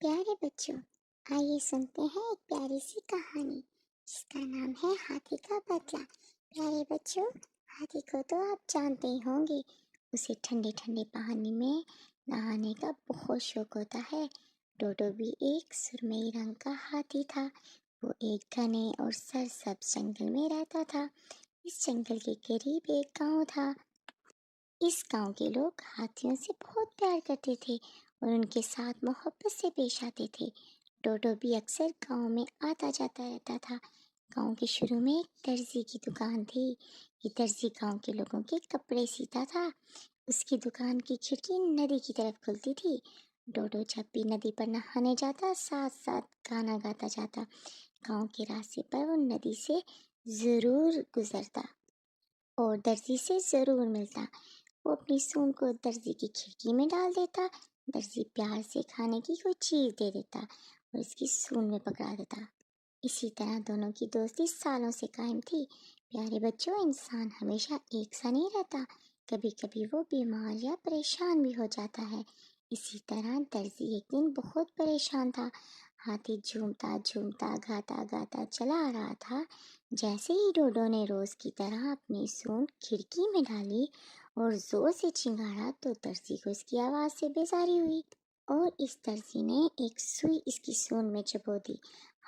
پیارے بچوں، آئیے سنتے ہیں ایک پیاری سی کہانی جس کا نام ہے ہاتھی کا بدلہ۔ پیارے بچوں، ہاتھی کو تو آپ جانتے ہی ہوں گے، اسے ٹھنڈے ٹھنڈے پانی میں نہانے کا بہت شوق ہوتا ہے۔ ڈوڈو بھی ایک سرمئی رنگ کا ہاتھی تھا۔ وہ ایک گھنے اور سرسبز جنگل میں رہتا تھا۔ اس جنگل کے قریب ایک گاؤں تھا۔ اس گاؤں کے لوگ ہاتھیوں سے بہت پیار کرتے تھے اور ان کے ساتھ محبت سے پیش آتے تھے۔ ڈوڈو بھی اکثر گاؤں میں آتا جاتا رہتا تھا۔ گاؤں کے شروع میں ایک درزی کی دکان تھی۔ یہ درزی گاؤں کے لوگوں کے کپڑے سیتا تھا۔ اس کی دکان کی کھڑکی ندی کی طرف کھلتی تھی۔ ڈوڈو جب بھی ندی پر نہانے جاتا، ساتھ ساتھ گانا گاتا جاتا۔ گاؤں کے راستے پر وہ ندی سے ضرور گزرتا اور درزی سے ضرور ملتا۔ وہ اپنی سون کو درزی کی کھڑکی میں ڈال دیتا۔ درزی پیار سے کھانے کی کوئی چیز دے دیتا اور اس کی سون میں پکڑا دیتا۔ اسی طرح دونوں کی دوستی سالوں سے قائم تھی۔ پیارے بچوں، انسان ہمیشہ ایک سا نہیں رہتا، کبھی کبھی وہ بیمار یا پریشان بھی ہو جاتا ہے۔ اسی طرح درزی ایک دن بہت پریشان تھا۔ ہاتھی جھومتا جھومتا گاتا گاتا چلا آ رہا تھا۔ جیسے ہی ڈوڈو نے روز کی طرح اپنی سون کھڑکی میں ڈالی اور زور سے چنگاڑا تو درزی کو اس کی آواز سے بیزاری ہوئی اور اس درزی نے ایک سوئی اس کی سون میں چبو دی۔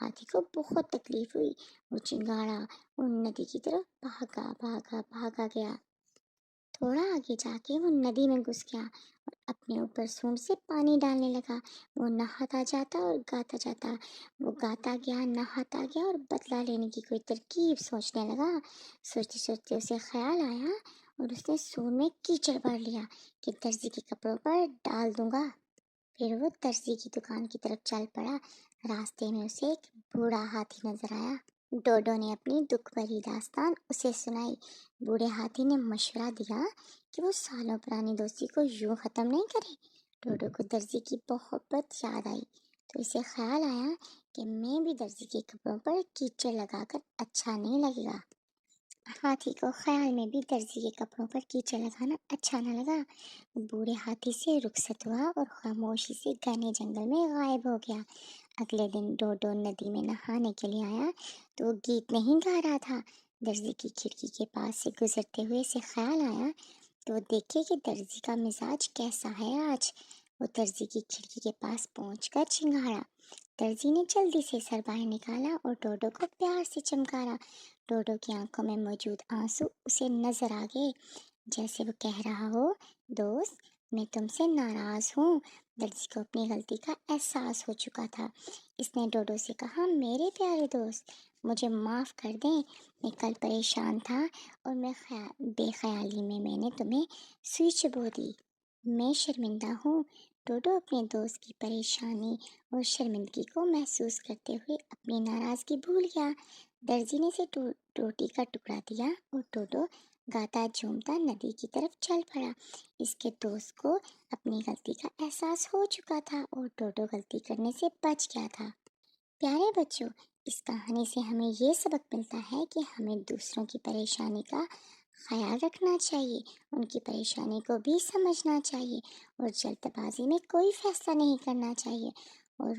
ہاتھی کو بہت تکلیف ہوئی۔ وہ چنگاڑا اور ندی کی طرف بھاگا بھاگا بھاگا گیا۔ تھوڑا آگے جا کے وہ ندی میں گھس گیا اور اپنے اوپر سون سے پانی ڈالنے لگا۔ وہ نہاتا جاتا اور گاتا جاتا۔ وہ گاتا گیا، نہاتا گیا اور بدلہ لینے کی کوئی ترکیب سوچنے لگا۔ سوچتے سوچتے اسے خیال آیا اور اس نے سون میں کیچڑ بھر لیا کہ درزی کے کپڑوں پر ڈال دوں گا۔ پھر وہ درزی کی دکان کی طرف چل پڑا۔ راستے میں اسے ایک بوڑھا ہاتھی نظر آیا۔ ڈوڈو نے اپنی دکھ بھری داستان اسے سنائی۔ بوڑھے ہاتھی نے مشورہ دیا کہ وہ سالوں پرانی دوستی کو یوں ختم نہیں کرے۔ ڈوڈو کو درزی کی محبت یاد آئی تو اسے خیال آیا کہ میں بھی درزی کے کپڑوں پر کیچڑ لگا کر اچھا نہیں لگے گا۔ ہاتھی کو خیال میں بھی درزی کے کپڑوں پر کیچڑ لگانا اچھا نہ لگا۔ بوڑھے ہاتھی سے رخصت ہوا اور خاموشی سے گھنے جنگل میں غائب ہو گیا۔ اگلے دن ڈوڈو ندی میں نہانے کے لیے آیا تو وہ گیت نہیں گا رہا تھا۔ درزی کی کھڑکی کے پاس سے گزرتے ہوئے اسے خیال آیا تو وہ دیکھے کہ درزی کا مزاج کیسا ہے آج۔ وہ درزی کی کھڑکی کے پاس پہنچ کر چنگاڑا۔ درزی نے جلدی سے سر باہر نکالا اور ڈوڈو کو پیار سے چمکارا۔ ڈوڈو کی آنکھوں میں موجود آنسو اسے نظر آ گئے، جیسے وہ کہہ رہا ہو، دوست میں تم سے ناراض ہوں۔ درزی کو اپنی غلطی کا احساس ہو چکا تھا۔ اس نے ڈوڈو سے کہا، میرے پیارے دوست، مجھے معاف کر دیں۔ میں کل پریشان تھا اور بے خیالی میں نے تمہیں سوئی چبو دی۔ میں شرمندہ ہوں۔ ڈوڈو اپنے دوست کی پریشانی اور شرمندگی کو محسوس کرتے ہوئے اپنی ناراضگی بھول گیا۔ درزی نے اسے روٹی کا ٹکڑا دیا اور ڈوڈو گاتا جھومتا ندی کی طرف چل پڑا۔ اس کے دوست کو اپنی غلطی کا احساس ہو چکا تھا اور ڈوڈو غلطی کرنے سے بچ گیا تھا۔ پیارے بچوں، اس کہانی سے ہمیں یہ سبق ملتا ہے کہ ہمیں دوسروں کی پریشانی کا خیال رکھنا چاہیے، ان کی پریشانی کو بھی سمجھنا چاہیے اور جلد بازی میں کوئی فیصلہ نہیں کرنا چاہیے، اور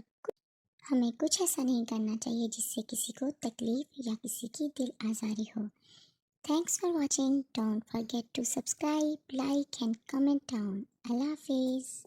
ہمیں کچھ ایسا نہیں کرنا چاہیے جس سے کسی کو تکلیف یا کسی کی دل آزاری ہو۔ Thanks for watching. Don't forget to subscribe, like and comment down. اللہ حافظ.